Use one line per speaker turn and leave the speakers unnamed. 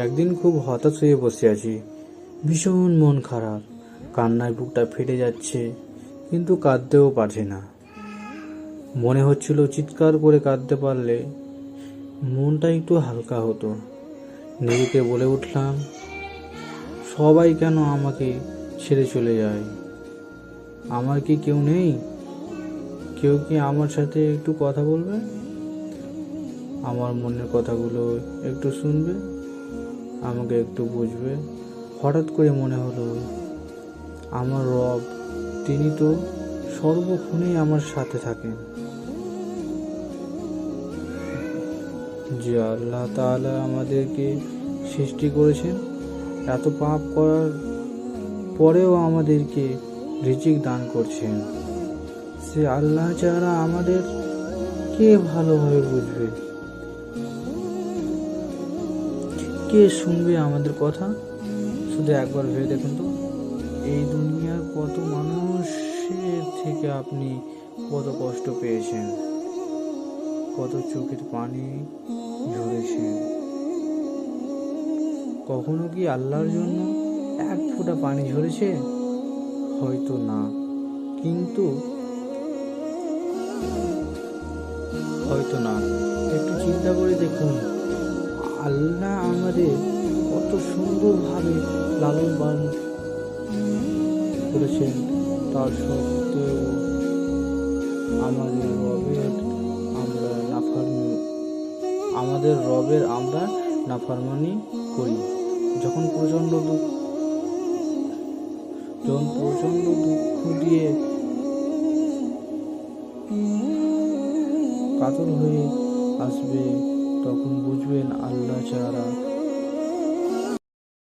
একদিন খুব হতাশ হয়ে বসে আছি, ভীষণ মন খারাপ, কান্নায় বুকটা ফেটে যাচ্ছে, কিন্তু কাঁদতেও পারছি না। মনে হচ্ছিল চিৎকার করে কাঁদতে পারলে মনটা একটু হালকা হতো। নিজেকে বলে উঠলাম, সবাই কেন আমাকে ছেড়ে চলে যায়? আমার কি কেউ নেই? কেউ কি আমার সাথে একটু কথা বলবে? আমার মনের কথাগুলো একটু শুনবে, আমাকে একটু বুঝবে? হঠাৎ করে মনে হলো, আমার রব, তিনি তো সর্বক্ষণেই আমার সাথে থাকেন। যে আল্লাহ তাআলা আমাদেরকে সৃষ্টি করেছেন, এত পাপ করার পরেও আমাদেরকে রিজিক দান করছেন, সে আল্লাহ ছাড়া আমাদের কে ভালোভাবে বুঝবে? কে শুনবে আমাদের কথা? শুধু একবার ভেবে দেখুন তো, এই দুনিয়ার কত মানুষের থেকে আপনি কত কষ্ট পেয়েছেন, কত চোখের পানি ঝরেছেন। কখনো কি আল্লাহর জন্য এক ফোঁটা পানি ঝরেছে? হয়তো না, কিন্তু একটু চিন্তা করে দেখুন, আল্লাহ আমাদের কত সুন্দরভাবে লালন পালন করেছেন, তার সত্ত্বেও আমাদের রবের আমরা নাফরমানি করি। যখন প্রচণ্ড দুঃখ দিয়ে কাতর হয়ে আসবে, তখন বুঝবেন